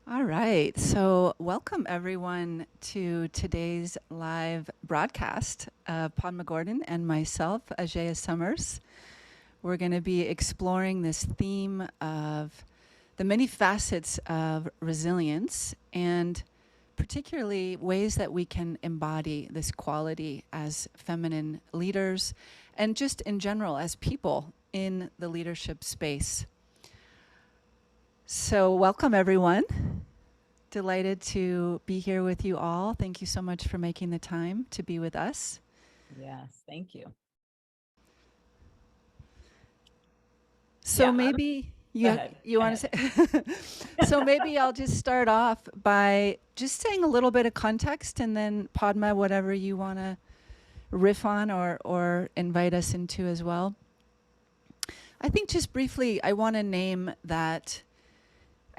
All right. So, welcome everyone to today's live broadcast of Padma Gordon and myself, Ajaya Sommers. We're going to be exploring this theme of the many facets of resilience and particularly ways that we can embody this quality as feminine leaders and just in general as people in the leadership space. So, welcome everyone. Delighted to be here with you all. Thank you so much for making the time to be with us. Yes, thank you. So Yeah, maybe go you ahead. you Go want to ahead. say so maybe I'll just start off by just saying a little bit of context and then Padma, whatever you want to riff on or invite us into as well. I think just briefly I want to name that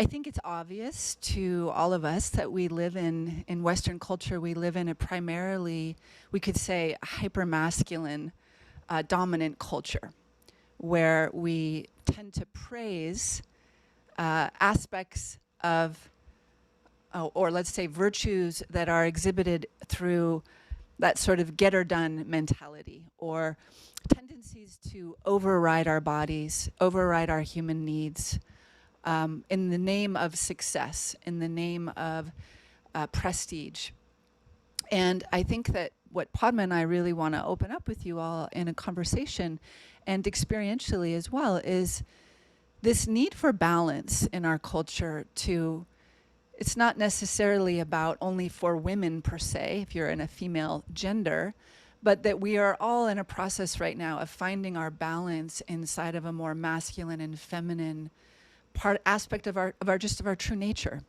I think it's obvious to all of us that we live in Western culture, we live in a primarily, we could say, hypermasculine, dominant culture where we tend to praise aspects of, or let's say, virtues that are exhibited through that sort of get or done mentality or tendencies to override our bodies, override our human needs, in the name of success, in the name of prestige. And I think that what Padma and I really want to open up with you all in a conversation and experientially as well is this need for balance in our culture to, it's not necessarily about only for women per se, if you're in a female gender, but that we are all in a process right now of finding our balance inside of a more masculine and feminine part aspect of our true nature,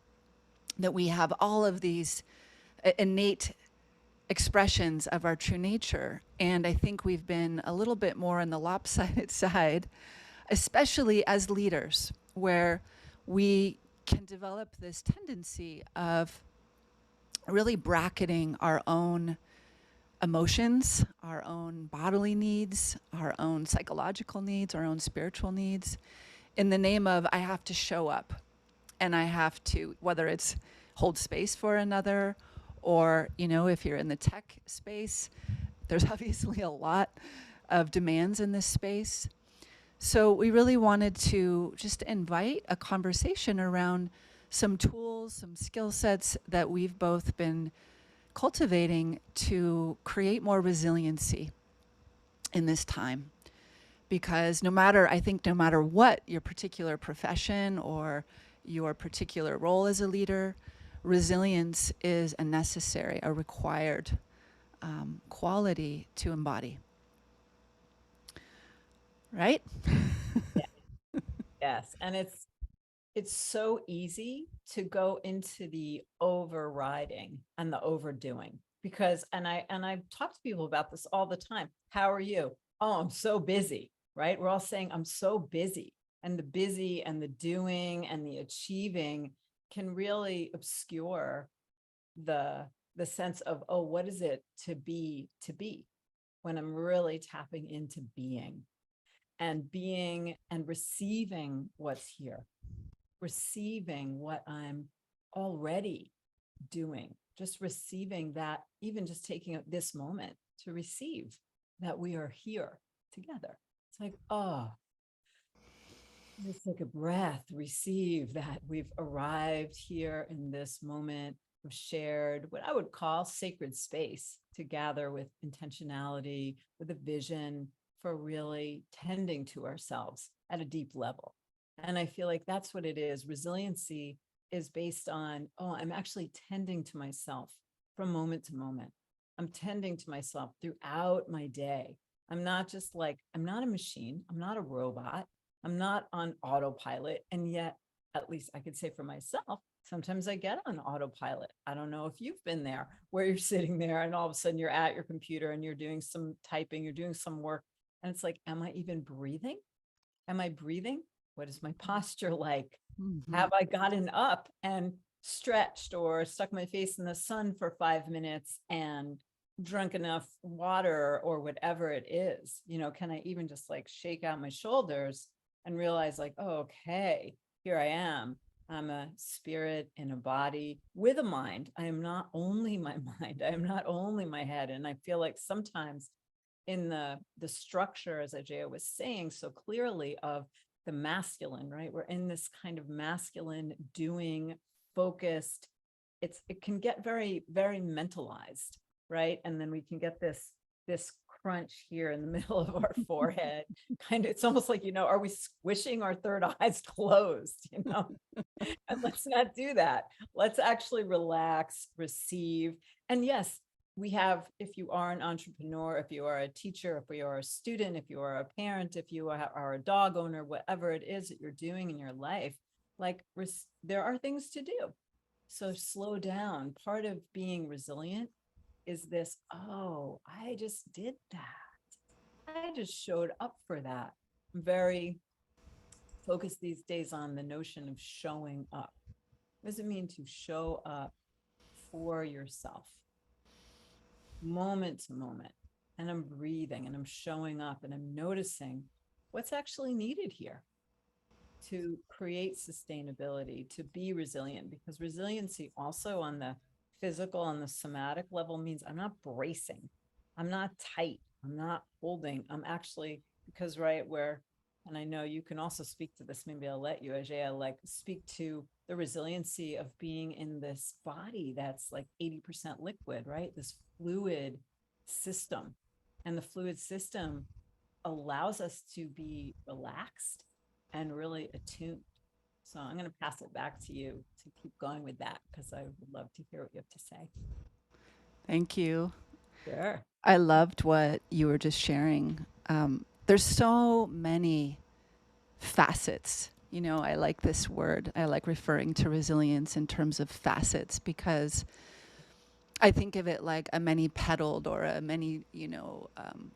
that we have all of these innate expressions of our true nature. And I think we've been a little bit more on the lopsided side, especially as leaders, where we can develop this tendency of really bracketing our own emotions, our own bodily needs, our own psychological needs, our own spiritual needs, in the name of I have to show up and I have to, whether it's hold space for another or, if you're in the tech space, there's obviously a lot of demands in this space. So we really wanted to just invite a conversation around some tools, some skill sets that we've both been cultivating to create more resiliency in this time. Because I think no matter what your particular profession or your particular role as a leader, resilience is a necessary, a required quality to embody. Right? Yeah, yes, and it's so easy to go into the overriding and the overdoing because and I talk to people about this all the time. How are you? Oh, I'm so busy, right? We're all saying I'm so busy. And the busy and the doing and the achieving can really obscure the the sense of, oh, what is it to be when I'm really tapping into being and receiving what's here, receiving what I'm already doing, just receiving that, even just taking this moment to receive that we are here together. It's like, oh, just take a breath, receive that we've arrived here in this moment. We've shared what I would call sacred space to gather with intentionality, with a vision for really tending to ourselves at a deep level. And I feel like that's what it is. Resiliency is based on, oh, I'm actually tending to myself from moment to moment. I'm tending to myself throughout my day. I'm not just like, I'm not a machine. I'm not a robot. I'm not on autopilot. And yet, at least I could say for myself, sometimes I get on autopilot. I don't know if you've been there where you're sitting there and all of a sudden you're at your computer and you're doing some typing, you're doing some work. And it's like, am I even breathing? Am I breathing? What is my posture like? Mm-hmm. Have I gotten up and stretched or stuck my face in the sun for 5 minutes and drunk enough water or whatever it is? Can I even just like shake out my shoulders and realize like, oh, okay, here I am. I'm a spirit in a body with a mind. I am not only my mind. I am not only my head. And I feel like sometimes in the structure, as Ajaya was saying so clearly, of the masculine, right? We're in this kind of masculine doing, focused. It can get very, very mentalized, right? And then we can get this crunch here in the middle of our forehead. Kind of, it's almost like, are we squishing our third eyes closed? And let's not do that. Let's actually relax, receive. And yes, we have, if you are an entrepreneur, if you are a teacher, if you are a student, if you are a parent, if you are a dog owner, whatever it is that you're doing in your life, like there are things to do. So slow down. Part of being resilient is this, oh, I just did that. I just showed up for that. I'm very focused these days on the notion of showing up. What does it mean to show up for yourself, moment to moment? And I'm breathing and I'm showing up and I'm noticing what's actually needed here to create sustainability, to be resilient, because resiliency also on the physical, on the somatic level means I'm not bracing, I'm not tight, I'm not holding, I'm actually, because right where, and I know you can also speak to this, maybe I'll let you, Ajay, like speak to the resiliency of being in this body that's like 80% liquid, right? This fluid system. And the fluid system allows us to be relaxed and really attuned. So I'm going to pass it back to you to keep going with that, because I would love to hear what you have to say. Thank you. Sure. I loved what you were just sharing. There's so many facets. I like this word. I like referring to resilience in terms of facets because I think of it like a many petaled or a many,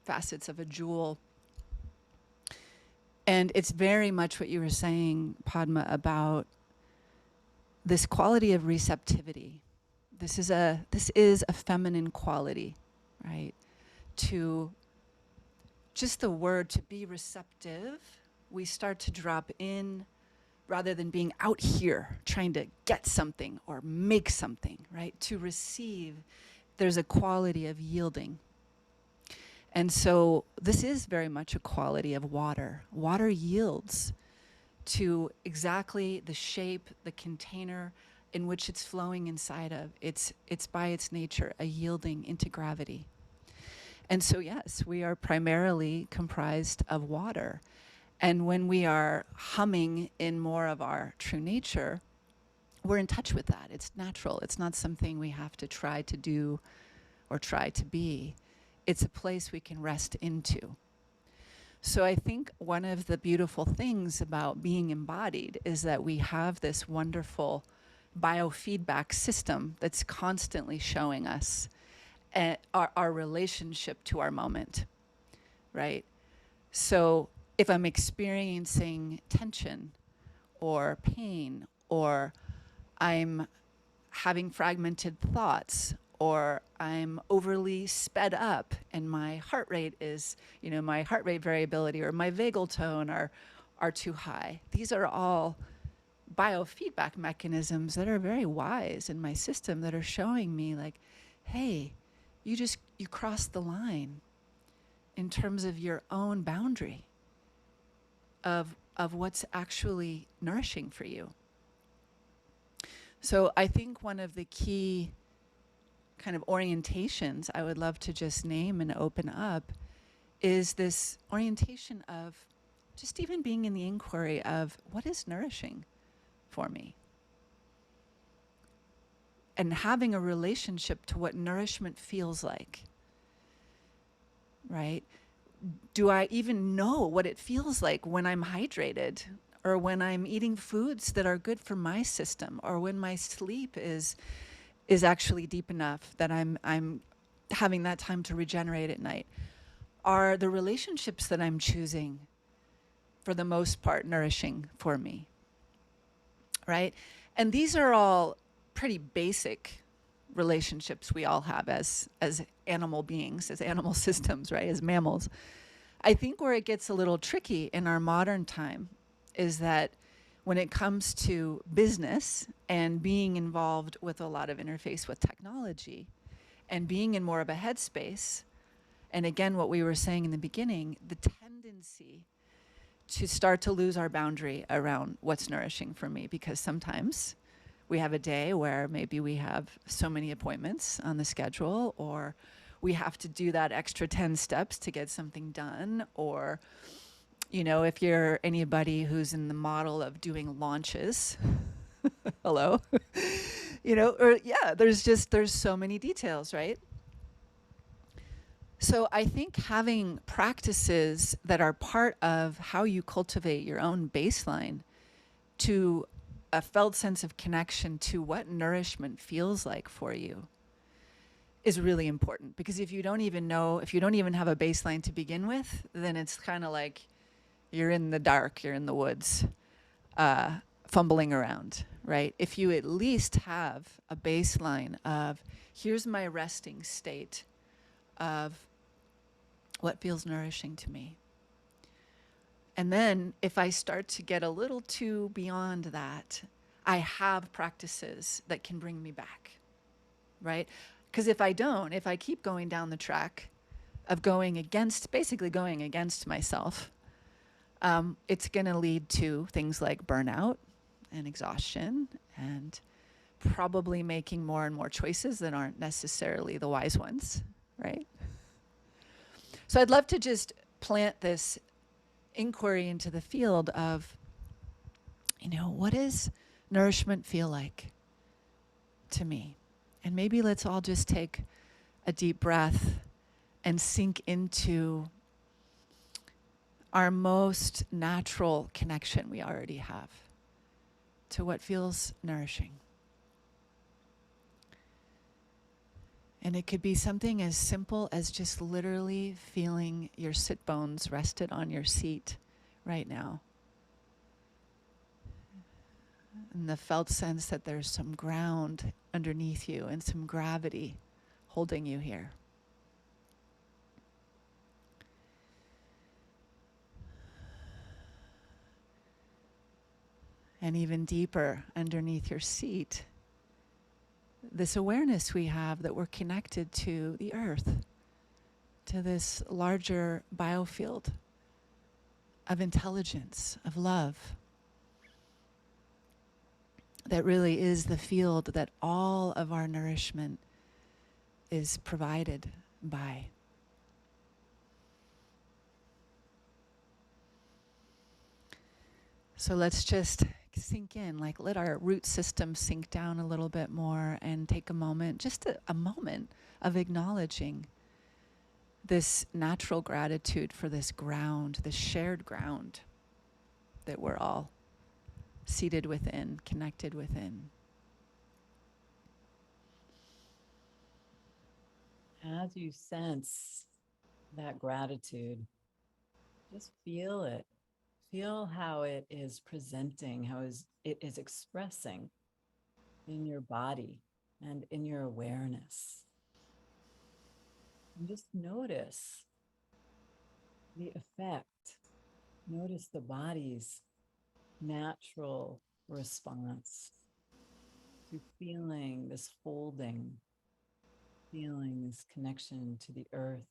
facets of a jewel. And it's very much what you were saying, Padma, about this quality of receptivity. This is a feminine quality, right? To just the word to be receptive, we start to drop in rather than being out here trying to get something or make something, right? To receive, there's a quality of yielding. And so this is very much a quality of water. Water yields to exactly the shape, the container in which it's flowing inside of. It's by its nature a yielding into gravity. And so yes, we are primarily comprised of water. And when we are humming in more of our true nature, we're in touch with that. It's natural. It's not something we have to try to do or try to be. It's a place we can rest into. So I think one of the beautiful things about being embodied is that we have this wonderful biofeedback system that's constantly showing us our relationship to our moment, right? So if I'm experiencing tension or pain, or I'm having fragmented thoughts, or I'm overly sped up and my heart rate is, my heart rate variability or my vagal tone are too high. These are all biofeedback mechanisms that are very wise in my system that are showing me like, hey, you crossed the line in terms of your own boundary of what's actually nourishing for you. So I think one of the key kind of orientations I would love to just name and open up is this orientation of just even being in the inquiry of what is nourishing for me, and having a relationship to what nourishment feels like, right? Do I even know what it feels like when I'm hydrated, or when I'm eating foods that are good for my system, or when my sleep is actually deep enough that I'm having that time to regenerate at night? Are the relationships that I'm choosing, for the most part, nourishing for me, right? And these are all pretty basic relationships we all have as animal beings, as animal systems, right? As mammals. I think where it gets a little tricky in our modern time is that when it comes to business and being involved with a lot of interface with technology and being in more of a headspace, and again, what we were saying in the beginning, the tendency to start to lose our boundary around what's nourishing for me, because sometimes we have a day where maybe we have so many appointments on the schedule, or we have to do that extra 10 steps to get something done, or if you're anybody who's in the model of doing launches, hello, or yeah, there's so many details, right? So I think having practices that are part of how you cultivate your own baseline to a felt sense of connection to what nourishment feels like for you is really important, because if you don't even have a baseline to begin with, then it's kind of like you're in the dark, you're in the woods, fumbling around, right? If you at least have a baseline of, here's my resting state of what feels nourishing to me. And then if I start to get a little too beyond that, I have practices that can bring me back, right? Because if I keep going down the track of basically going against myself, it's going to lead to things like burnout and exhaustion, and probably making more and more choices that aren't necessarily the wise ones, right? So I'd love to just plant this inquiry into the field of, what does nourishment feel like to me? And maybe let's all just take a deep breath and sink into our most natural connection we already have to what feels nourishing. And it could be something as simple as just literally feeling your sit bones rested on your seat right now. And the felt sense that there's some ground underneath you and some gravity holding you here. And even deeper underneath your seat, this awareness we have that we're connected to the earth, to this larger biofield of intelligence, of love, that really is the field that all of our nourishment is provided by. So let's just sink in, like let our root system sink down a little bit more and take a moment, just a moment of acknowledging this natural gratitude for this ground, this shared ground that we're all seated within, connected within. As you sense that gratitude, just feel it. Feel how it is presenting, it is expressing in your body and in your awareness. And just notice the effect. Notice the body's natural response to feeling this holding, feeling this connection to the earth,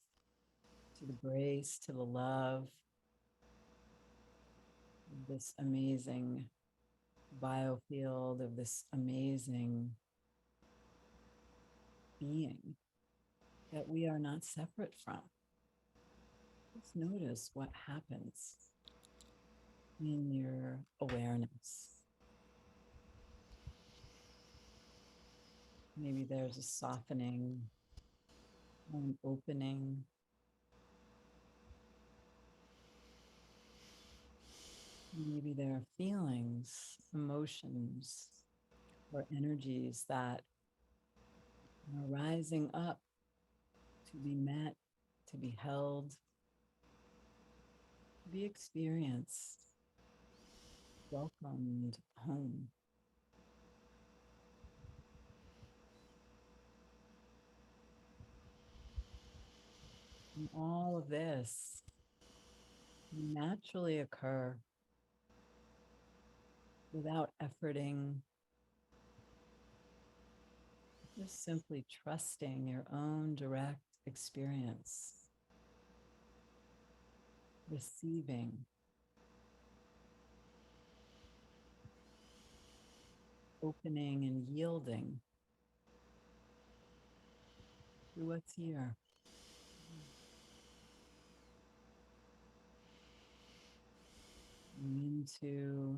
to the grace, to the love, this amazing biofield of this amazing being that we are not separate from. Just notice what happens in your awareness. Maybe there's a softening, an opening. Maybe there are feelings, emotions, or energies that are rising up to be met, to be held, to be experienced, welcomed home. And all of this naturally occur without efforting, just simply trusting your own direct experience, receiving, opening and yielding to what's here. Into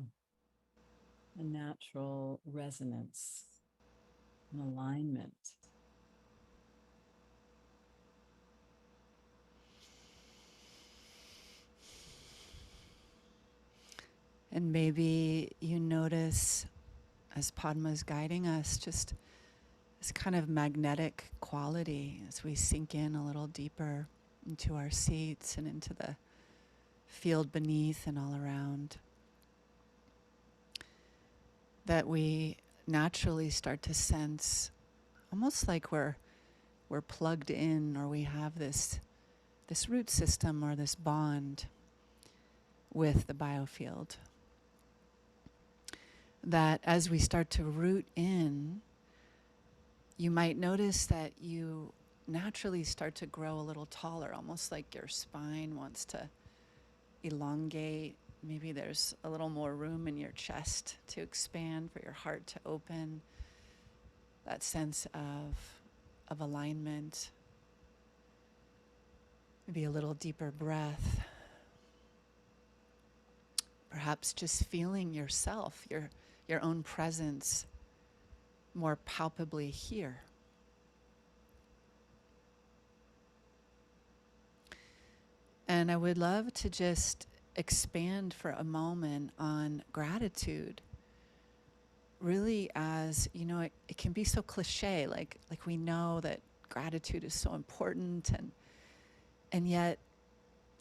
a natural resonance, an alignment. And maybe you notice, as Padma's guiding us, just this kind of magnetic quality as we sink in a little deeper into our seats and into the field beneath and all around, that we naturally start to sense almost like we're plugged in, or we have this root system or this bond with the biofield. That as we start to root in, you might notice that you naturally start to grow a little taller, almost like your spine wants to elongate. Maybe there's a little more room in your chest to expand, for your heart to open. That sense of alignment. Maybe a little deeper breath. Perhaps just feeling yourself, your own presence more palpably here. And I would love to just expand for a moment on gratitude. Really, as you know, it can be so cliche, like we know that gratitude is so important, and yet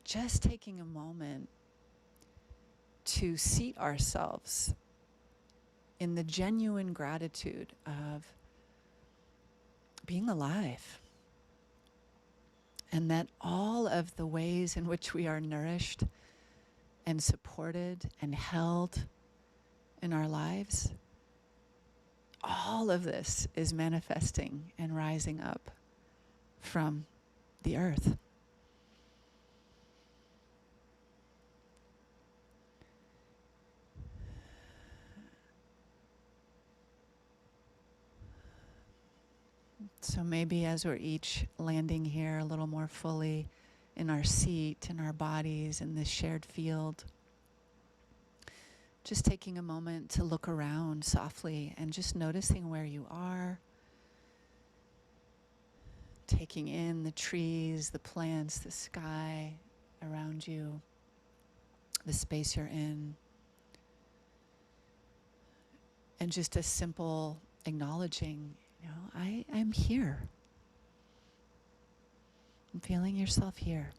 just taking a moment to seat ourselves in the genuine gratitude of being alive, and that all of the ways in which we are nourished and supported and held in our lives, all of this is manifesting and rising up from the earth. So maybe as we're each landing here a little more fully in our seat, in our bodies, in this shared field, just taking a moment to look around softly and just noticing where you are, taking in the trees, the plants, the sky around you, the space you're in, and just a simple acknowledging, I'm here. I'm feeling yourself here.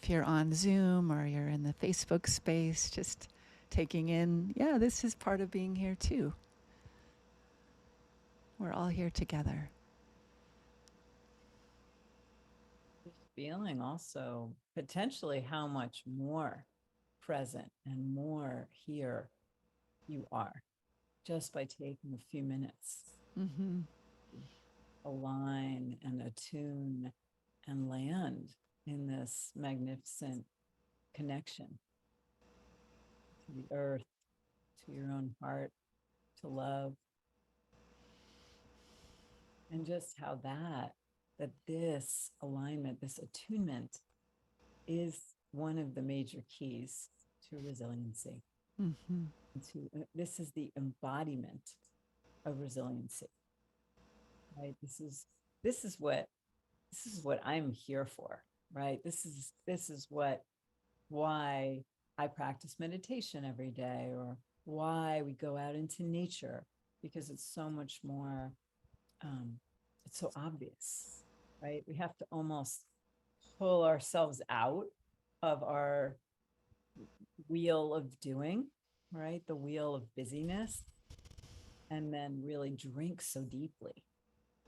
If you're on Zoom or you're in the Facebook space, just taking in, this is part of being here too. We're all here together. Just feeling also potentially how much more present and more here you are just by taking a few minutes Mm-hmm. to align and attune and land in this magnificent connection to the earth, to your own heart, to love, and just how that this alignment, this attunement is one of the major keys to resiliency. Mm-hmm. This is the embodiment of resiliency, right? This is what I'm here for, right? This is what why I practice meditation every day, or why we go out into nature, because it's so much more, it's so obvious, right? We have to almost pull ourselves out of our wheel of doing, right? The wheel of busyness, and then really drink so deeply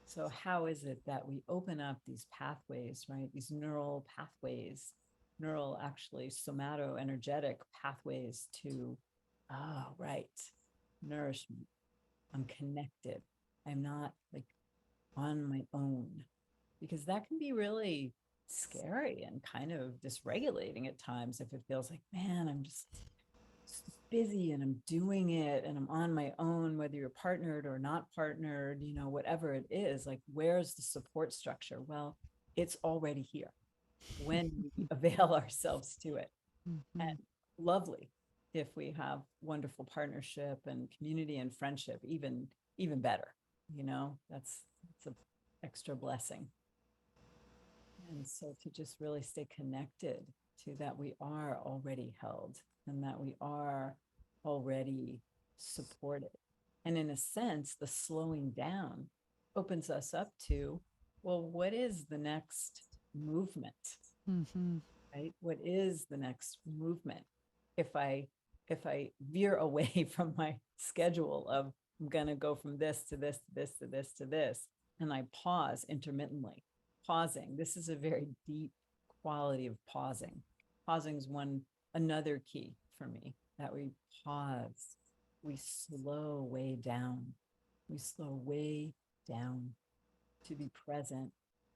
So how is it that we open up these pathways, right? These neural pathways, neural actually somatoenergetic pathways to, oh, right, nourishment. I'm connected. I'm not like on my own, because that can be really scary and kind of dysregulating at times if it feels like, man, I'm just busy and I'm doing it and I'm on my own, whether you're partnered or not partnered, whatever it is, like, where's the support structure? Well, it's already here when we avail ourselves to it. Mm-hmm. And lovely if we have wonderful partnership and community and friendship, even better, that's an extra blessing. And so to just really stay connected to that we are already held and that we are already supported. And in a sense, the slowing down opens us up to, well, what is the next movement? Mm-hmm. Right? What is the next movement? If I veer away from my schedule of, I'm going to go from this to this to this to this to this, and I pause intermittently. Pausing. This is a very deep quality of pausing. Pausing is another key for me, that we pause. We slow way down. We slow way down to be present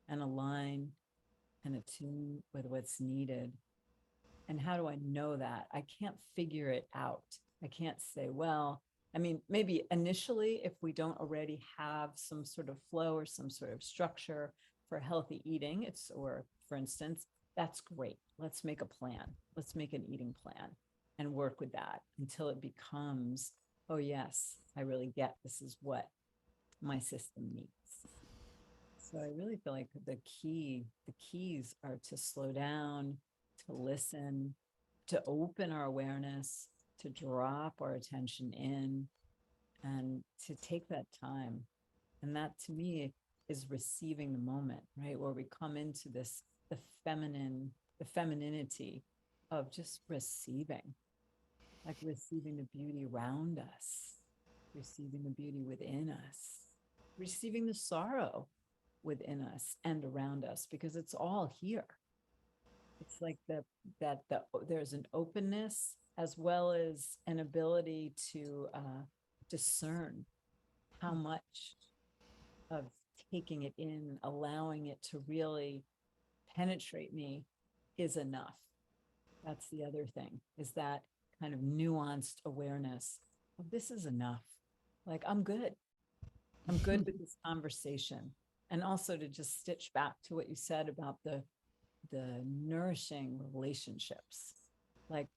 and align and attune with what's needed. And how do I know that? I can't figure it out. I can't say, well, I mean, maybe initially, if we don't already have some sort of flow or some sort of structure for healthy eating, or for instance, that's great. Let's make a plan. Let's make an eating plan and work with that until it becomes, oh, yes, I really get this is what my system needs. So I really feel like the keys are to slow down, to listen, to open our awareness, to drop our attention in, and to take that time. And that to me is receiving the moment, right? Where we come into the the femininity of just receiving, like receiving the beauty around us, receiving the beauty within us, receiving the sorrow within us and around us, because it's all here. It's like there's an openness as well as an ability to discern how much of taking it in, allowing it to really penetrate me is enough. That's the other thing, is that kind of nuanced awareness of, this is enough. Like, I'm good. I'm good with this conversation. And also to just stitch back to what you said about the nourishing relationships, like,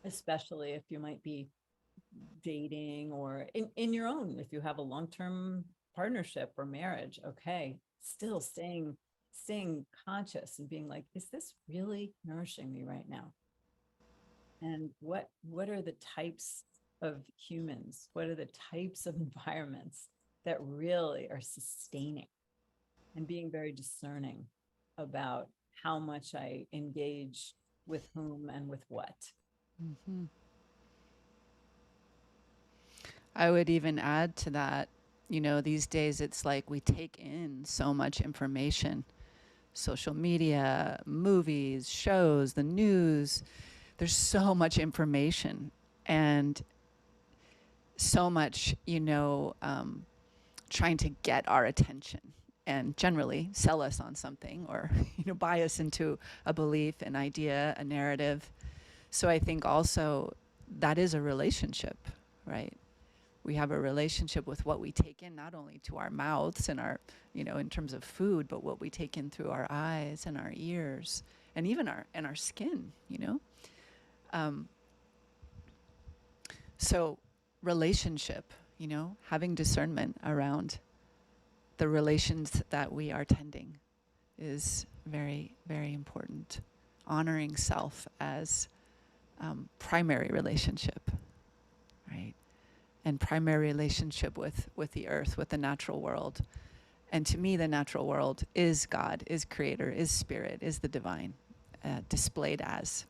especially if you might be dating, or in your own, if you have a long-term partnership or marriage, okay, still staying conscious and being like, is this really nourishing me right now? And what are the types of humans, what are the types of environments that really are sustaining, and being very discerning about how much I engage with whom and with what. Mm-hmm. I would even add to that, these days it's like we take in so much information, social media, movies, shows, the news. There's so much information and so much, trying to get our attention and generally sell us on something, or, buy us into a belief, an idea, a narrative. So I think also that is a relationship, right? We have a relationship with what we take in, not only to our mouths and our, in terms of food, but what we take in through our eyes and our ears and even our skin, Um, so relationship, having discernment around the relations that we are tending is very, very important. Honoring self as primary relationship, right? And primary relationship with the earth, with the natural world. And to me, the natural world is God, is creator, is spirit, is the divine, displayed as.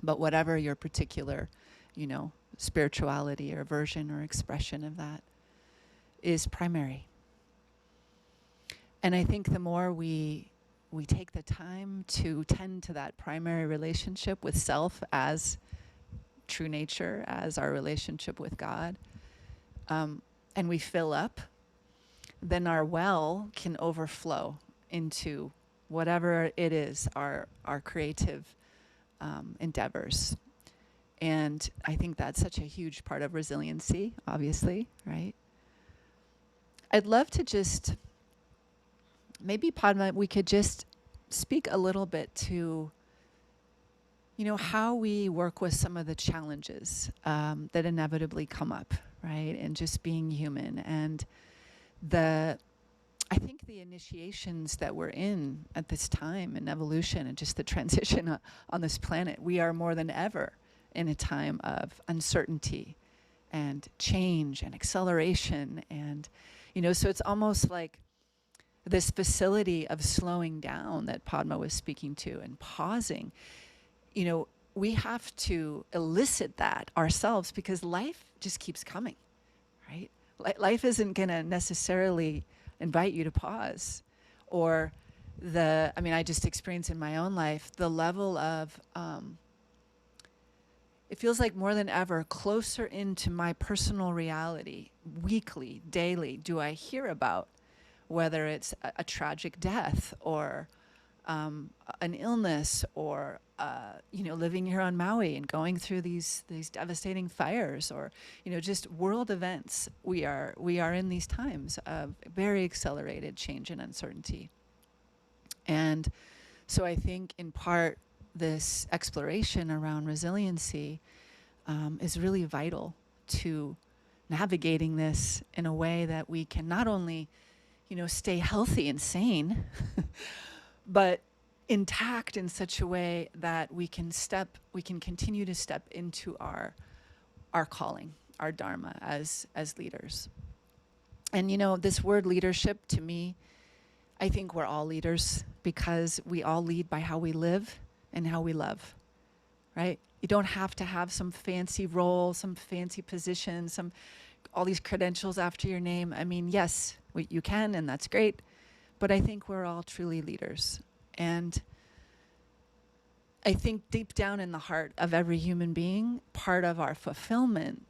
But whatever your particular, spirituality or version or expression of that is primary. And I think the more we take the time to tend to that primary relationship with self as true nature, as our relationship with God, and we fill up, then our well can overflow into whatever it is, our creative endeavors. And I think that's such a huge part of resiliency, obviously, right? I'd love to just, maybe Padma, we could just speak a little bit to, how we work with some of the challenges that inevitably come up, right? And just being human. And I think the initiations that we're in at this time in evolution and just the transition on this planet, we are more than ever in a time of uncertainty and change and acceleration. And, so it's almost like this facility of slowing down that Padma was speaking to and pausing. We have to elicit that ourselves because life just keeps coming, right? Life isn't going to necessarily invite you to pause. Or I just experienced in my own life the level of, it feels like more than ever, closer into my personal reality, weekly, daily, do I hear about whether it's a tragic death or an illness or living here on Maui and going through these devastating fires or just world events. We are in these times of very accelerated change and uncertainty. And so I think in part this exploration around resiliency is really vital to navigating this in a way that we can not only stay healthy and sane but intact in such a way that we can continue to step into our calling, our dharma as leaders. And this word leadership, to me, I think we're all leaders because we all lead by how we live and how we love, right? You don't have to have some fancy role, some fancy position, all these credentials after your name. I mean, yes, you can, and that's great. But I think we're all truly leaders. And I think deep down in the heart of every human being, part of our fulfillment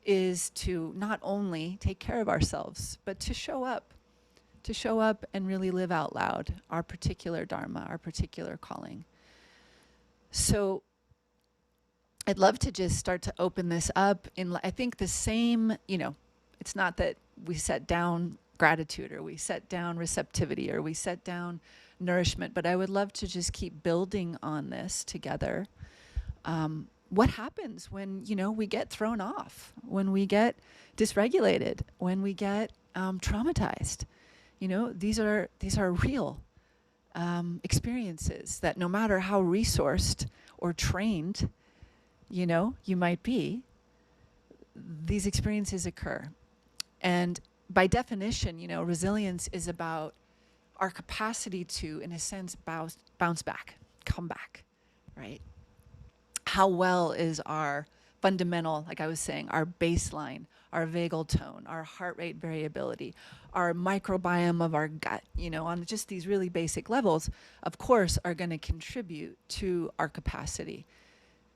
is to not only take care of ourselves, but to show up and really live out loud our particular dharma, our particular calling. So I'd love to just start to open this up in, I think, the same, it's not that we set down gratitude or we set down receptivity or we set down nourishment, but I would love to just keep building on this together. What happens when, we get thrown off, when we get dysregulated, when we get traumatized? These are real experiences that no matter how resourced or trained, you might be, these experiences occur. And by definition, resilience is about our capacity to, in a sense, bounce back, come back, right? How well is our fundamental, like I was saying, our baseline, our vagal tone, our heart rate variability, our microbiome of our gut, on just these really basic levels, of course, are going to contribute to our capacity.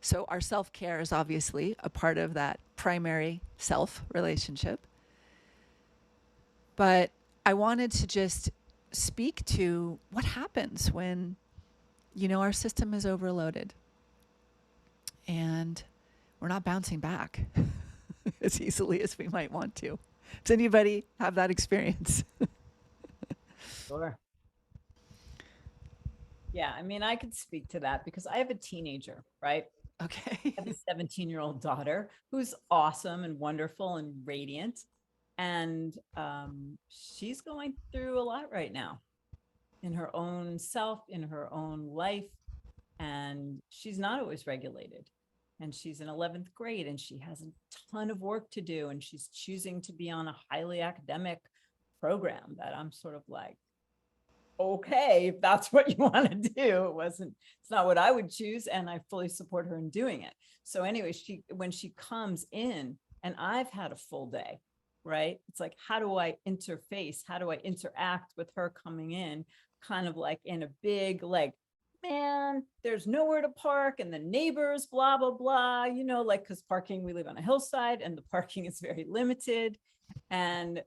So our self-care is obviously a part of that primary self relationship. But I wanted to just speak to what happens when, our system is overloaded and we're not bouncing back as easily as we might want to. Does anybody have that experience? Sure. Yeah, I could speak to that because I have a teenager, right? Okay. I have a 17-year-old daughter who's awesome and wonderful and radiant. And she's going through a lot right now in her own self, in her own life. And she's not always regulated. And she's in 11th grade and she has a ton of work to do. And she's choosing to be on a highly academic program that I'm sort of like, okay, if that's what you want to do. It's not what I would choose. And I fully support her in doing it. So anyway, when she comes in and I've had a full day, right? It's like, how do I interface? How do I interact with her coming in kind of like in a big, like, man, there's nowhere to park and the neighbors, blah, blah, blah, like, because parking, we live on a hillside and the parking is very limited. And,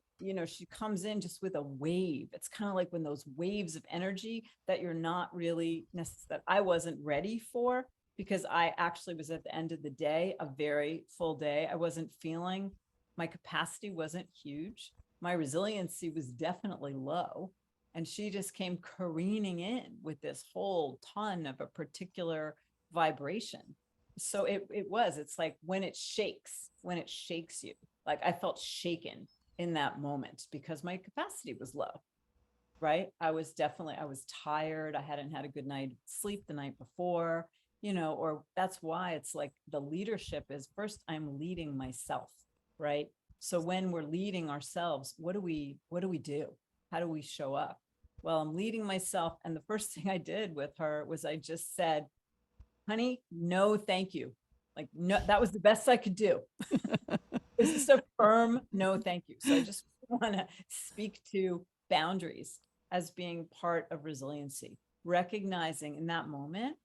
she comes in just with a wave. It's kind of like when those waves of energy that you're not really that I wasn't ready for, because I actually was at the end of the day, a very full day. I wasn't feeling, my capacity wasn't huge. My resiliency was definitely low. And she just came careening in with this whole ton of a particular vibration. So it's like when it shakes you, like I felt shaken in that moment because my capacity was low, right? I was tired. I hadn't had a good night sleep the night before, or that's why it's like the leadership is first, I'm leading myself, right? So when we're leading ourselves, what do we do? How do we show up? Well, I'm leading myself. And the first thing I did with her was I just said, honey, no, thank you. Like, no, that was the best I could do. It's just a firm no, thank you. So I just want to speak to boundaries as being part of resiliency, recognizing in that moment,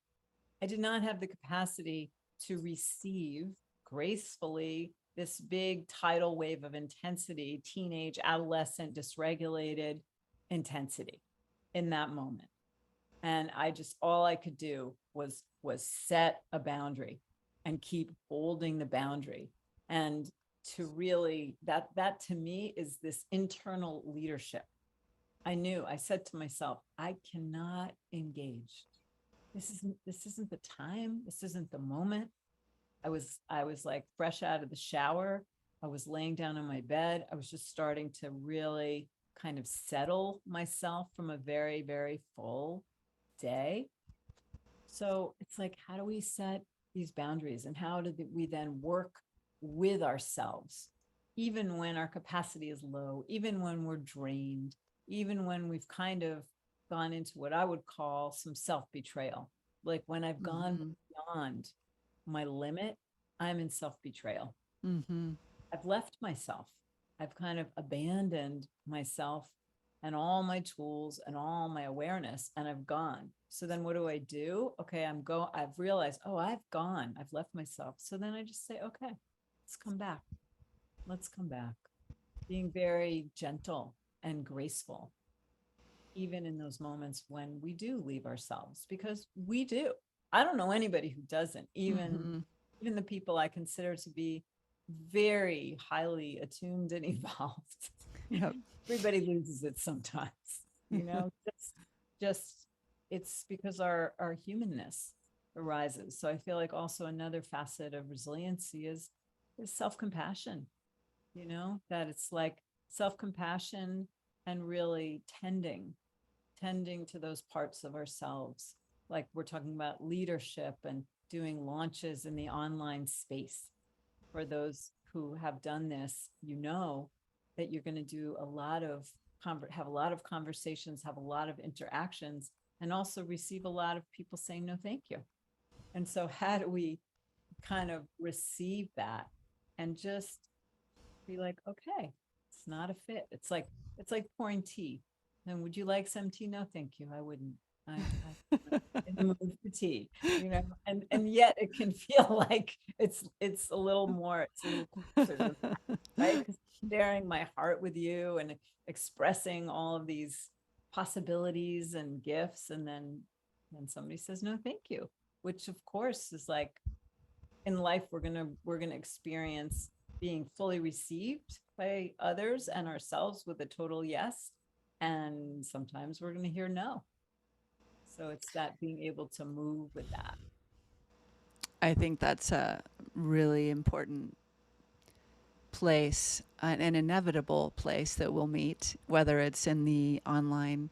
I did not have the capacity to receive gracefully this big tidal wave of intensity, teenage, adolescent, dysregulated intensity in that moment. And all I could do was set a boundary and keep holding the boundary. And to really, that to me is this internal leadership. I said to myself, I cannot engage. This isn't the time. This isn't the moment. I was like fresh out of the shower. I was laying down on my bed. I was just starting to really kind of settle myself from a very, very full day. So it's like, how do we set these boundaries and how do we then work with ourselves, even when our capacity is low, even when we're drained, even when we've kind of gone into what I would call some self-betrayal. Like when I've gone beyond my limit, I'm in self-betrayal. I've left myself. I've kind of abandoned myself and all my tools and all my awareness, and I've gone. So then what do I do? Okay, I've realized, oh, I've gone. I've left myself. So then I just say, okay, let's come back. Let's come back. Being very gentle and graceful, even in those moments when we do leave ourselves, because we do. I don't know anybody who doesn't, even the people I consider to be very highly attuned and evolved. Yep. Everybody loses it sometimes, just it's because our humanness arises. So I feel like also another facet of resiliency is self-compassion, that it's like self-compassion and really tending to those parts of ourselves. Like we're talking about leadership and doing launches in the online space. For those who have done this, that you're going to do have a lot of conversations, have a lot of interactions, and also receive a lot of people saying no thank you. And so how do we kind of receive that and just be like, okay, it's not a fit. It's like pouring tea. And would you like some tea? No, thank you. I wouldn't. I'm in the mood for tea, and yet it can feel like it's a little closer to that, right? Because sharing my heart with you and expressing all of these possibilities and gifts, and then somebody says no, thank you, which of course is like in life we're gonna experience being fully received by others and ourselves with a total yes, and sometimes we're gonna hear no. So it's that being able to move with that. I think that's a really important place, an inevitable place that we'll meet, whether it's in the online,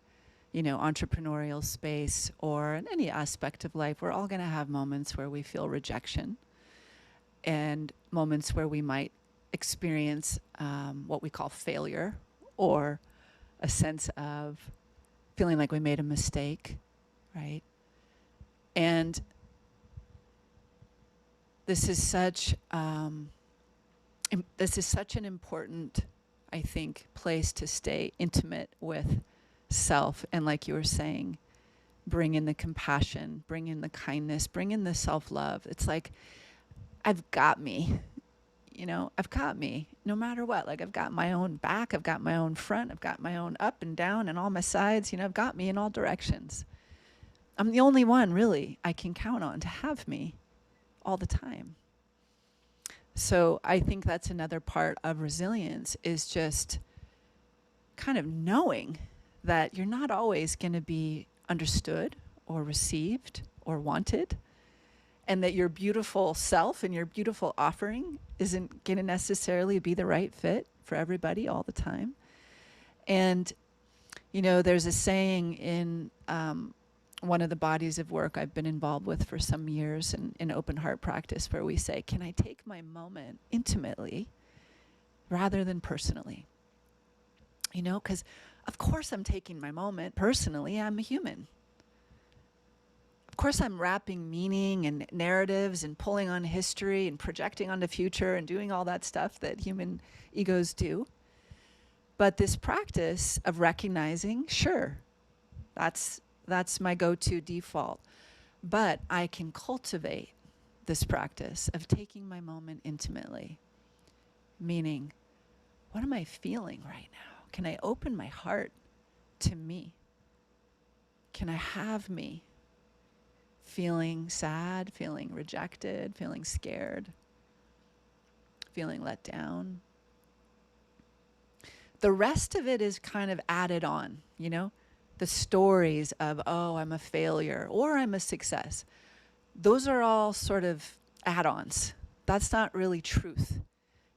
entrepreneurial space or in any aspect of life. We're all going to have moments where we feel rejection and moments where we might experience what we call failure or a sense of feeling like we made a mistake, right? And this is such an important I think, place to stay intimate with self. And like you were saying, bring in the compassion, bring in the kindness, bring in the self love. It's like, I've got me, I've got me no matter what. Like, I've got my own back, I've got my own front, I've got my own up and down and all my sides, I've got me in all directions. I'm the only one really I can count on to have me all the time. So I think that's another part of resilience, is just kind of knowing that you're not always going to be understood or received or wanted, and that your beautiful self and your beautiful offering isn't going to necessarily be the right fit for everybody all the time. And, there's a saying in one of the bodies of work I've been involved with for some years in open heart practice, where we say, can I take my moment intimately rather than personally? Because of course I'm taking my moment personally. I'm a human. Of course I'm wrapping meaning and narratives and pulling on history and projecting on the future and doing all that stuff that human egos do. But this practice of recognizing, sure, that's my go-to default. But I can cultivate this practice of taking my moment intimately, meaning, what am I feeling right now? Can I open my heart to me? Can I have me feeling sad, feeling rejected, feeling scared, feeling let down? The rest of it is kind of added on, the stories of, oh, I'm a failure or I'm a success. Those are all sort of add-ons. That's not really truth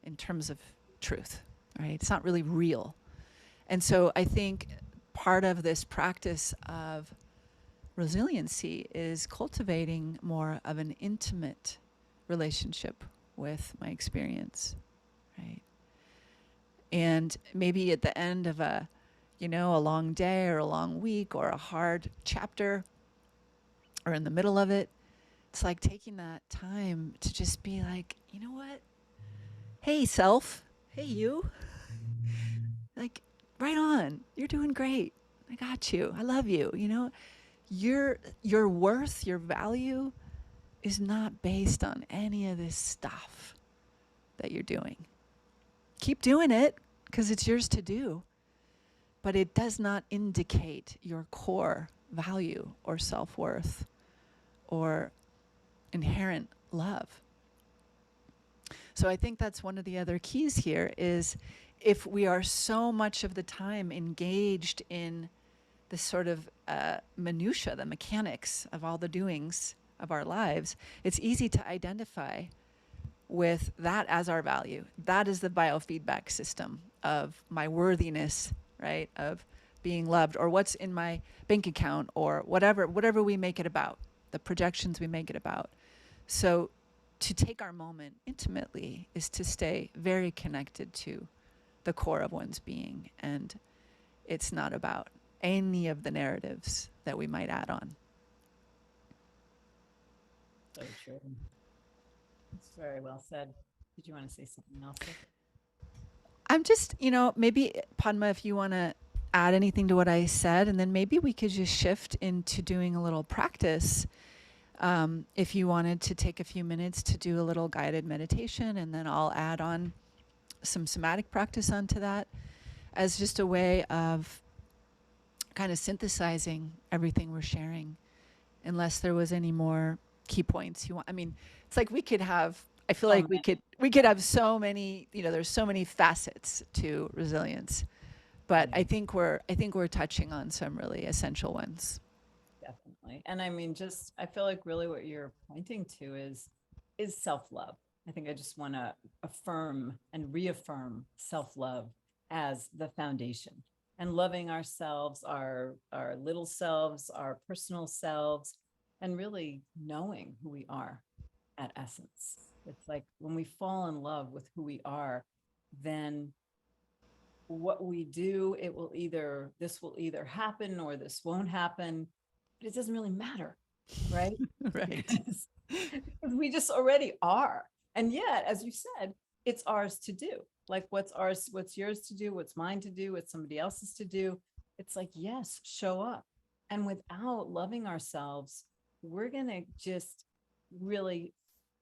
in terms of truth, right? It's not really real. And so I think part of this practice of resiliency is cultivating more of an intimate relationship with my experience, right? And maybe at the end of a long day or a long week or a hard chapter, or in the middle of it, it's like taking that time to just be like, you know what? Hey, self. Hey, you. Like, right on. You're doing great. I got you. I love you. Your worth, your value is not based on any of this stuff that you're doing. Keep doing it because it's yours to do, but it does not indicate your core value or self-worth or inherent love. So I think that's one of the other keys here, is if we are so much of the time engaged in the sort of minutia, the mechanics of all the doings of our lives, it's easy to identify with that as our value. That is the biofeedback system of my worthiness, right? Of being loved, or what's in my bank account, or whatever we make it about, the projections we make it about. So to take our moment intimately is to stay very connected to the core of one's being. And it's not about any of the narratives that we might add on. So true. It's very well said. Did you want to say something else? I'm just, maybe Padma, if you want to add anything to what I said, and then maybe we could just shift into doing a little practice. If you wanted to take a few minutes to do a little guided meditation, and then I'll add on some somatic practice onto that, as just a way of kind of synthesizing everything we're sharing, unless there was any more key points you want. I mean, it's like we could have, I feel like we could have so many, there's so many facets to resilience, but I think we're touching on some really essential ones. Definitely. And I mean, I feel like really what you're pointing to is self-love. I think I just want to affirm and reaffirm self-love as the foundation, and loving ourselves, our little selves, our personal selves, and really knowing who we are at essence. It's like when we fall in love with who we are, then what we do, this will either happen or this won't happen, but it doesn't really matter, right? Right. Because we just already are. And yet, as you said, it's ours to do. like what's ours, what's yours to do, what's mine to do, what's somebody else's to do. It's like, yes, show up. And without loving ourselves, we're going to just really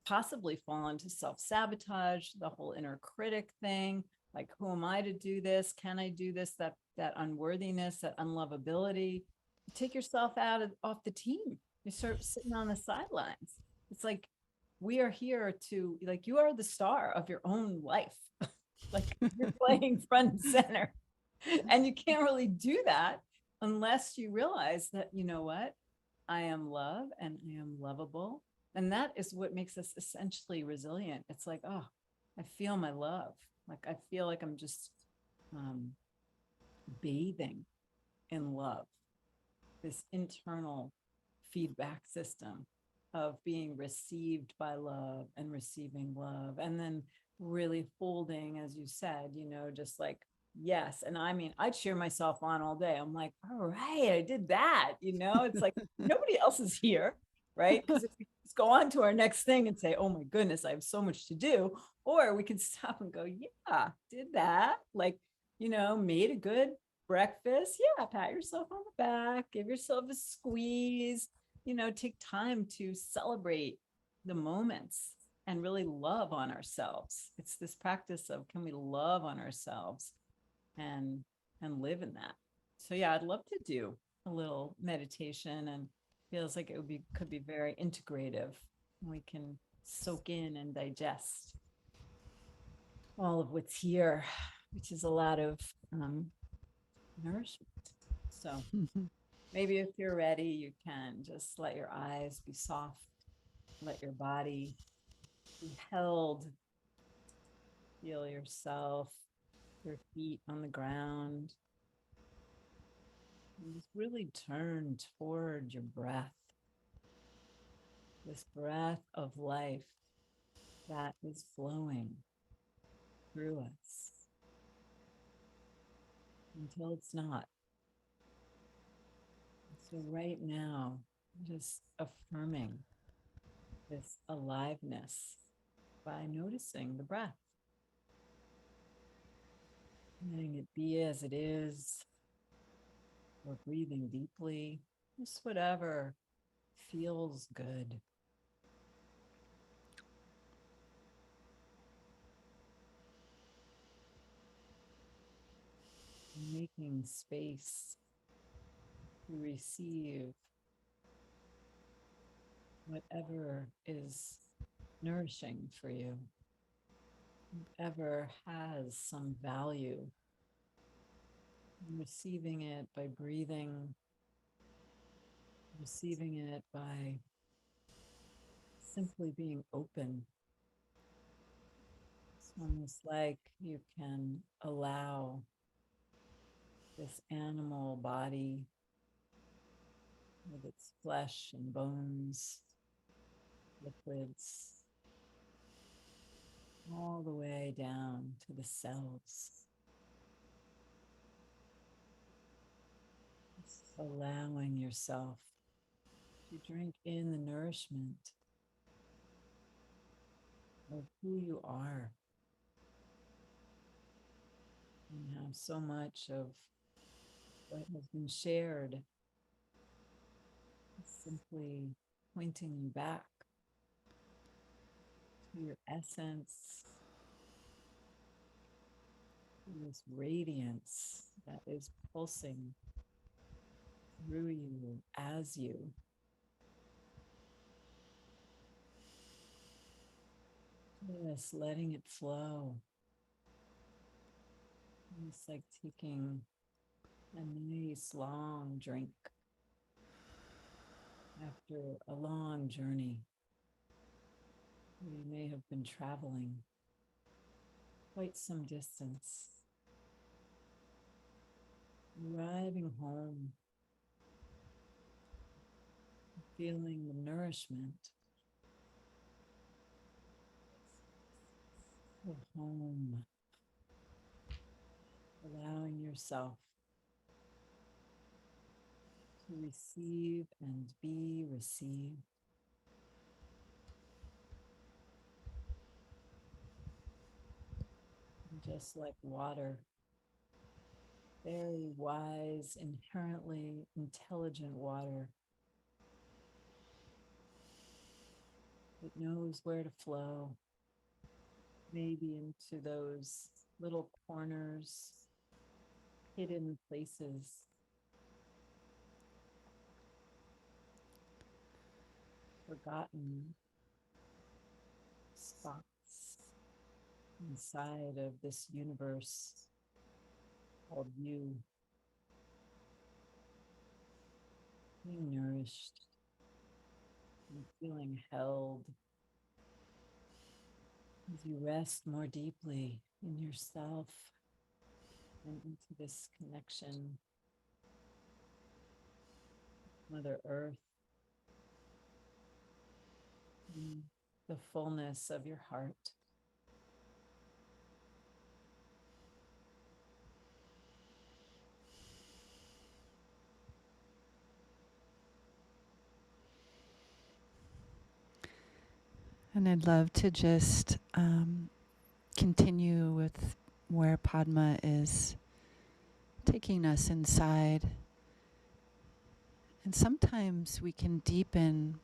possibly fall into self-sabotage, the whole inner critic thing. Like, who am I to do this? Can I do this? That unworthiness, that unlovability. You take yourself out of off the team. You start sitting on the sidelines. It's like we are here to, like, you are the star of your own life. Like, you're playing front and center. And you can't really do that unless you realize that, you know what? I am love and I am lovable. And that is what makes us essentially resilient. It's like, oh, I feel my love. Like, I feel like I'm just um, bathing in love, this internal feedback system of being received by love and receiving love. And then really holding, as you said, just like, yes. And I mean, I cheer myself on all day. I'm like, all right, I did that. It's like nobody else is here. Right. Because if we just go on to our next thing and say, oh my goodness, I have so much to do. Or we can stop and go, yeah, did that. Like, made a good breakfast. Yeah, pat yourself on the back, give yourself a squeeze, take time to celebrate the moments and really love on ourselves. It's this practice of, can we love on ourselves and live in that? So yeah, I'd love to do a little meditation, and feels like it could be very integrative. We can soak in and digest all of what's here, which is a lot of nourishment. So maybe if you're ready, you can just let your eyes be soft, let your body be held, feel yourself, your feet on the ground, and just really turn toward your breath, this breath of life that is flowing through us until it's not. So right now, just affirming this aliveness by noticing the breath, letting it be as it is, or breathing deeply, just whatever feels good. Making space to receive whatever is nourishing for you, whatever has some value. Receiving it by breathing, receiving it by simply being open. It's almost like you can allow this animal body with its flesh and bones, liquids, all the way down to the cells. Just allowing yourself to drink in the nourishment of who you are, and how so much of what has been shared is simply pointing you back to your essence, to this radiance that is pulsing through you as you. Just letting it flow. It's like taking a nice long drink after a long journey. You may have been traveling quite some distance, arriving home, feeling the nourishment of home, allowing yourself to receive and be received. And just like water, very wise, inherently intelligent water that knows where to flow, maybe into those little corners, hidden places, forgotten spots inside of this universe called you, being nourished and feeling held as you rest more deeply in yourself and into this connection, Mother Earth, and the fullness of your heart. And I'd love to just continue with where Padma is taking us inside. And sometimes we can deepen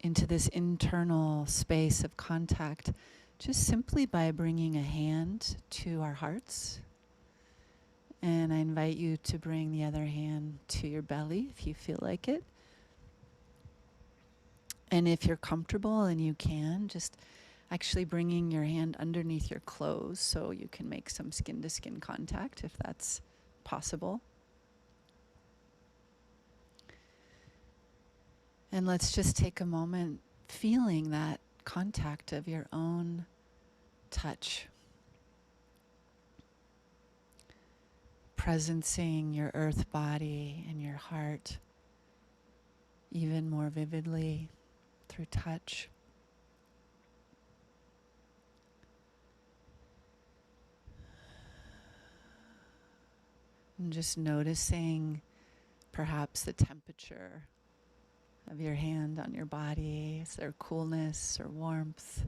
into this internal space of contact just simply by bringing a hand to our hearts. And I invite you to bring the other hand to your belly if you feel like it. And if you're comfortable and you can, just actually bringing your hand underneath your clothes so you can make some skin to skin contact if that's possible. And let's just take a moment feeling that contact of your own touch. Presencing your earth body and your heart even more vividly through touch. And just noticing perhaps the temperature of your hand on your body. Is there coolness or warmth?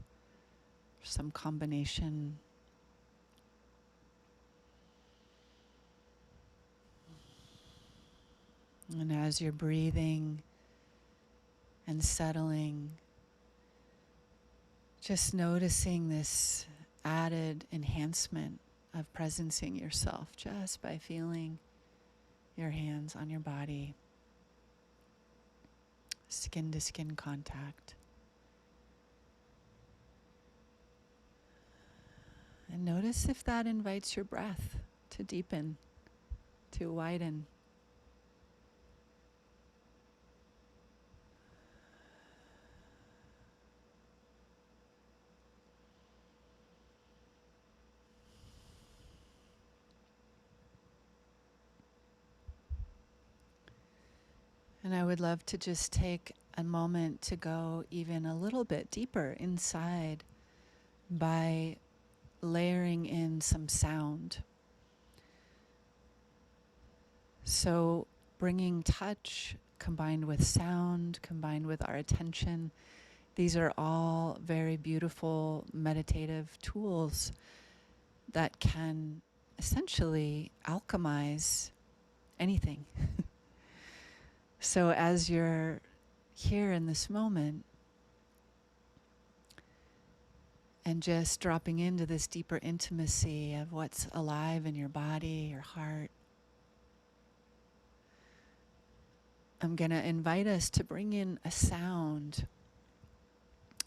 Some combination. And as you're breathing and settling, just noticing this added enhancement of presencing yourself just by feeling your hands on your body, skin to skin contact. And notice if that invites your breath to deepen, to widen. And I would love to just take a moment to go even a little bit deeper inside by layering in some sound. So bringing touch combined with sound, combined with our attention, these are all very beautiful meditative tools that can essentially alchemize anything. So as you're here in this moment and just dropping into this deeper intimacy of what's alive in your body, your heart, I'm going to invite us to bring in a sound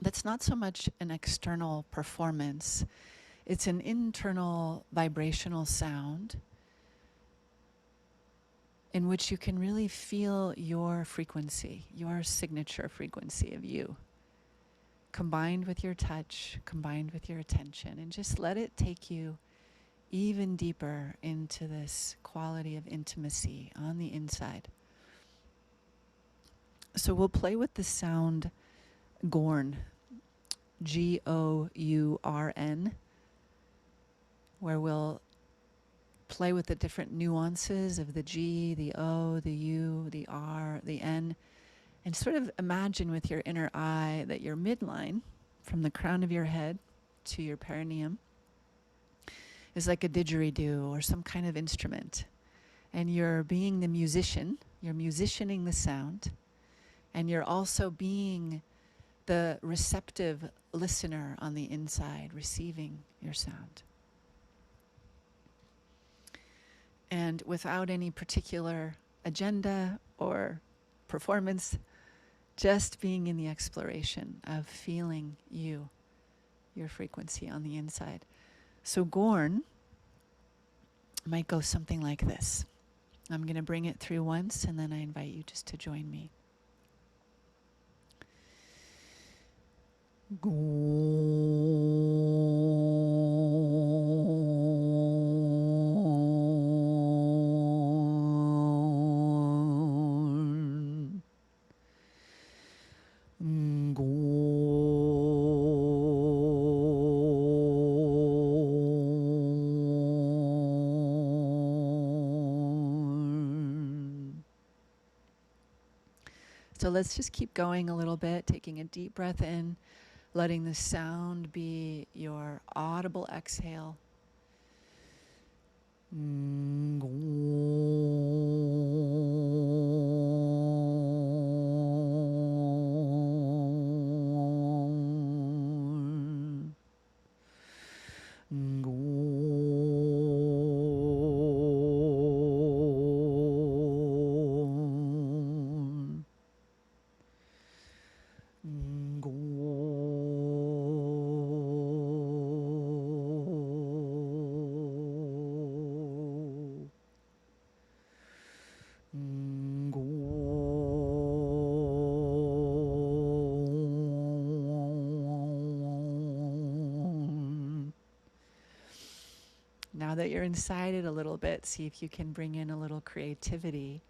that's not so much an external performance. It's an internal vibrational sound in which you can really feel your frequency, your signature frequency of you, combined with your touch, combined with your attention, and just let it take you even deeper into this quality of intimacy on the inside. So we'll play with the sound Gorn, Gourn, where we'll play with the different nuances of the G, the O, the U, the R, the N, and sort of imagine with your inner eye that your midline, from the crown of your head to your perineum, is like a didgeridoo or some kind of instrument. And you're being the musician, you're musicianing the sound, and you're also being the receptive listener on the inside, receiving your sound. And without any particular agenda or performance, just being in the exploration of feeling you, your frequency on the inside. So Gorn might go something like this. I'm going to bring it through once, and then I invite you just to join me. So let's just keep going a little bit, taking a deep breath in, letting the sound be your audible exhale. Now that you're inside it a little bit, see if you can bring in a little creativity.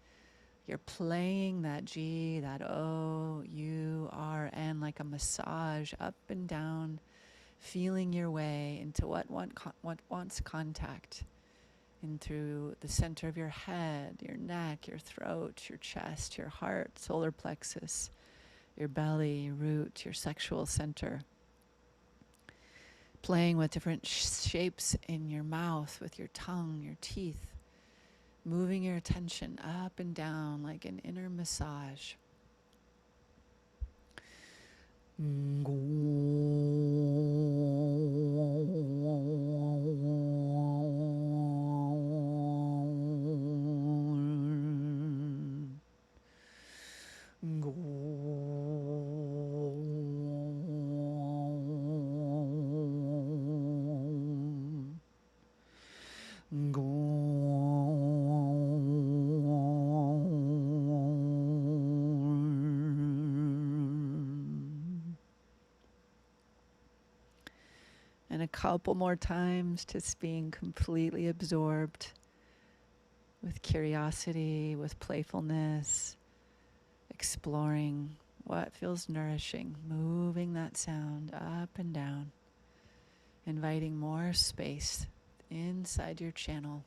You're playing that G, that O, U, R, N like a massage up and down, feeling your way into what wants contact. In through the center of your head, your neck, your throat, your chest, your heart, solar plexus, your belly, your root, your sexual center. Playing with different shapes in your mouth, with your tongue, your teeth. Moving your attention up and down like an inner massage. And a couple more times, just being completely absorbed with curiosity, with playfulness, exploring what feels nourishing, moving that sound up and down, inviting more space inside your channel.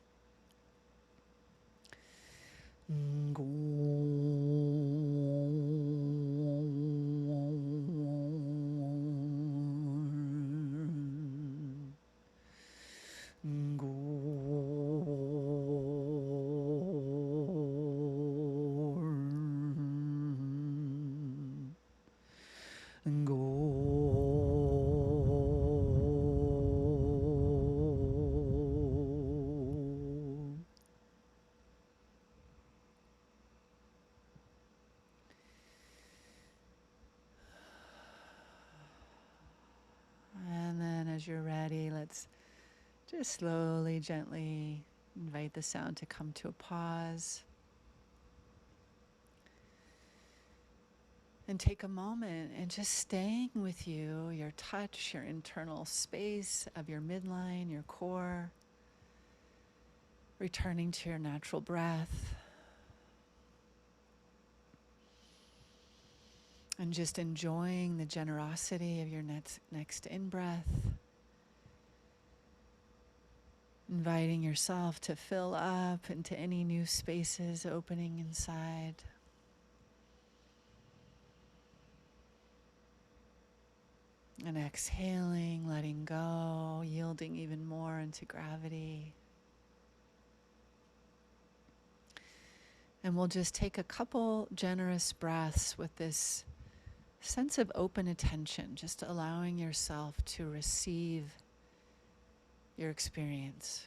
And then as you're ready, let's just slowly, gently invite the sound to come to a pause. And take a moment and just staying with you, your touch, your internal space of your midline, your core, returning to your natural breath. And just enjoying the generosity of your next in-breath. Inviting yourself to fill up into any new spaces opening inside. And exhaling, letting go, yielding even more into gravity. And we'll just take a couple generous breaths with this sense of open attention, just allowing yourself to receive your experience.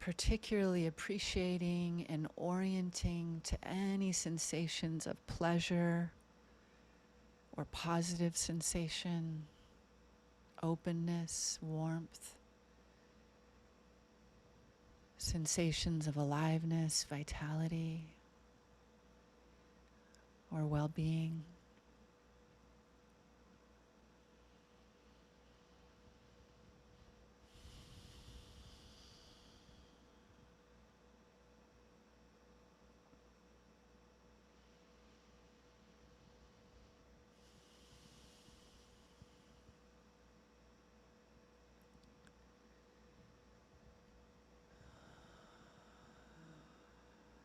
Particularly appreciating and orienting to any sensations of pleasure or positive sensation, openness, warmth, sensations of aliveness, vitality, or well-being.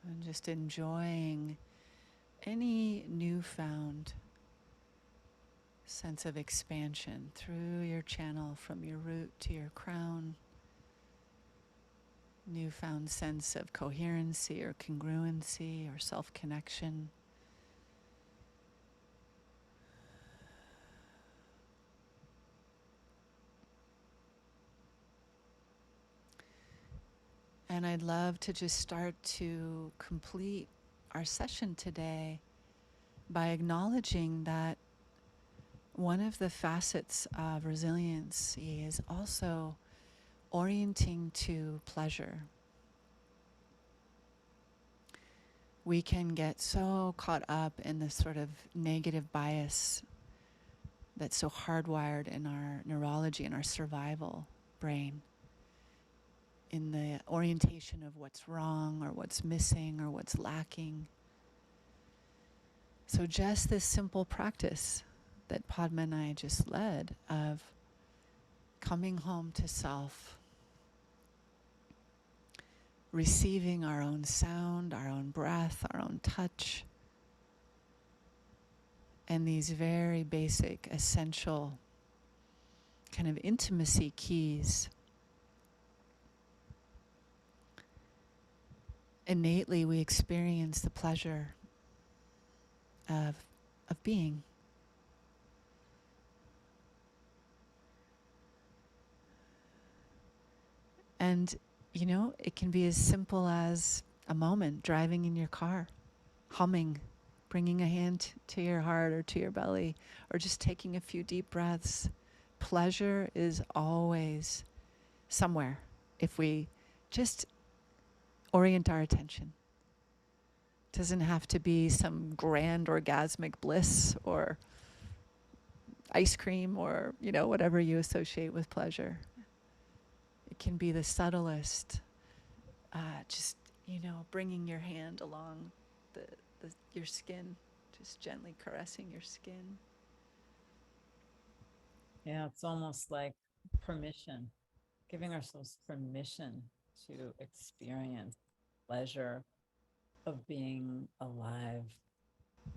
And just enjoying any newfound sense of expansion through your channel from your root to your crown, newfound sense of coherency or congruency or self-connection. And I'd love to just start to complete our session today by acknowledging that one of the facets of resiliency is also orienting to pleasure. We can get so caught up in this sort of negative bias that's so hardwired in our neurology and our survival brain, in the orientation of what's wrong or what's missing or what's lacking. So just this simple practice that Padma and I just led of coming home to self, receiving our own sound, our own breath, our own touch, and these very basic, essential kind of intimacy keys. Innately, we experience the pleasure of, of being. And, you know, it can be as simple as a moment driving in your car, humming, bringing a hand to your heart or to your belly, or just taking a few deep breaths. Pleasure is always somewhere if we just orient our attention. It doesn't have to be some grand orgasmic bliss or ice cream or, you know, whatever you associate with pleasure. It can be the subtlest, just, you know, bringing your hand along the, your skin, just gently caressing your skin. Yeah, it's almost like permission, giving ourselves permission to experience pleasure of being alive,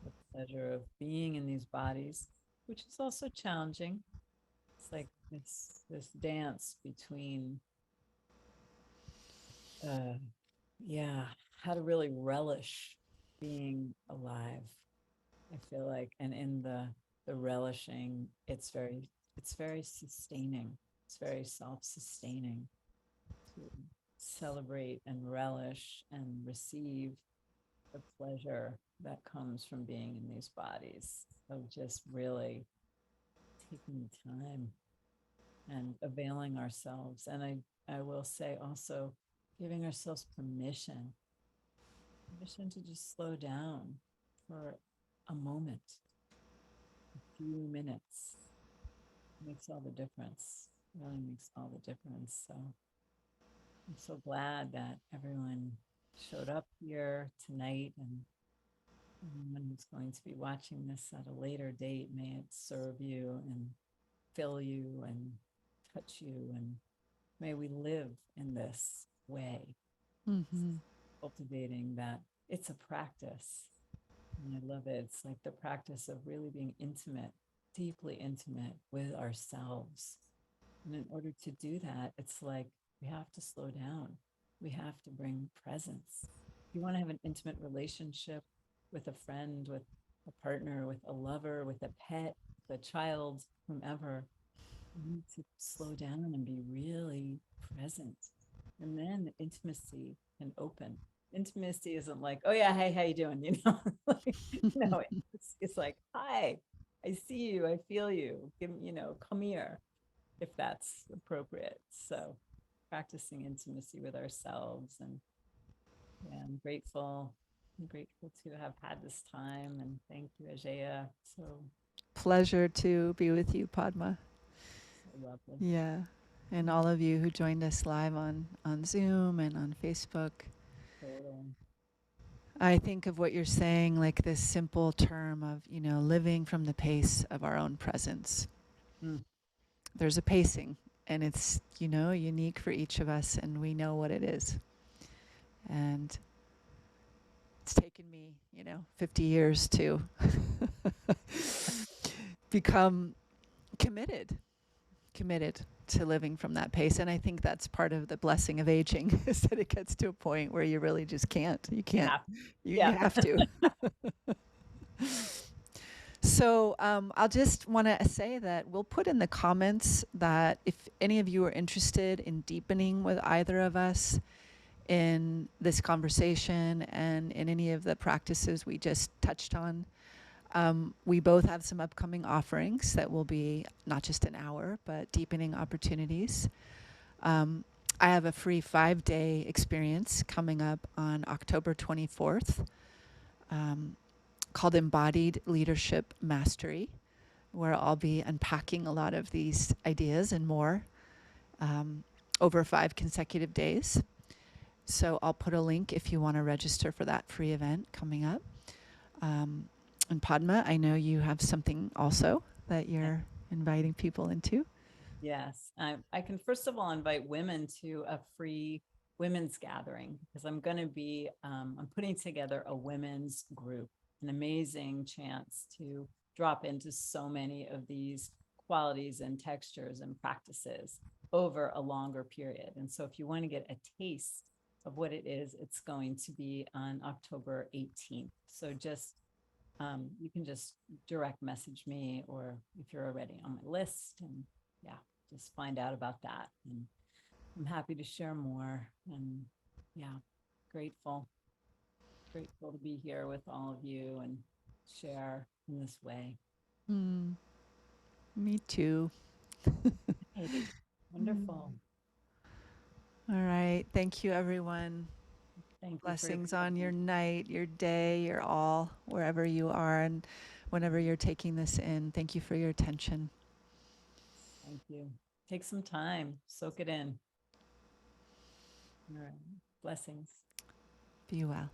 the pleasure of being in these bodies, which is also challenging. It's like this dance between uh yeah, how to really relish being alive. I feel like, and in the relishing, it's very sustaining. It's very self-sustaining to celebrate and relish and receive the pleasure that comes from being in these bodies, of just really taking the time and availing ourselves. And I will say also giving ourselves permission to just slow down for a moment, a few minutes. Makes all the difference. Really makes all the difference. So I'm so glad that everyone showed up here tonight, and anyone who's going to be watching this at a later date, may it serve you and fill you and touch you, and may we live in this way, Mm-hmm. cultivating that it's a practice, And I love it. It's like the practice of really being intimate, deeply intimate with ourselves. And in order to do that, it's like we have to slow down. We have to bring presence. If you want to have an intimate relationship with a friend, with a partner, with a lover, with a pet, with a child, whomever, you need to slow down and be really present. And then the intimacy can open. Intimacy isn't like, oh yeah, hey, how you doing? Like, no, it's like, hi, I see you, I feel you. Give me, come here if that's appropriate. So practicing intimacy with ourselves. And yeah, I'm grateful. I'm grateful to have had this time. And thank you, Ajaya. Pleasure to be with you, Padma. So lovely. Yeah. And all of you who joined us live on Zoom and on Facebook. Totally. I think of what you're saying like this simple term of, living from the pace of our own presence. Mm. There's a pacing, and it's, unique for each of us, and we know what it is. And it's taken me, 50 years to become committed committed to living from that pace. And I think that's part of the blessing of aging is that it gets to a point where you really just can't. You You can't. have, You yeah. have to. So I'll just want to say that we'll put in the comments that if any of you are interested in deepening with either of us in this conversation and in any of the practices we just touched on, we both have some upcoming offerings that will be not just an hour, but deepening opportunities. Um, I have a free 5-day experience coming up on October 24th called Embodied Leadership Mastery, where I'll be unpacking a lot of these ideas and more over 5 consecutive days. So I'll put a link if you want to register for that free event coming up. Um, and Padma, I know you have something also that you're inviting people into. Yes, I can first of all invite women to a free women's gathering because I'm putting together a women's group, an amazing chance to drop into so many of these qualities and textures and practices over a longer period. And so if you want to get a taste of what it is, it's going to be on October 18th. So you can just direct message me, or if you're already on my list, and yeah, just find out about that. And I'm happy to share more. And yeah, grateful, grateful to be here with all of you and share in this way. Mm, me too. Hey, Mm. wonderful. All right. Thank you, everyone. Thank you for your Blessings on your presence. night, your day, your all, wherever you are, and whenever you're taking this in. Thank you for your attention. Thank you. Take some time, soak it in. All right. Blessings. Be well.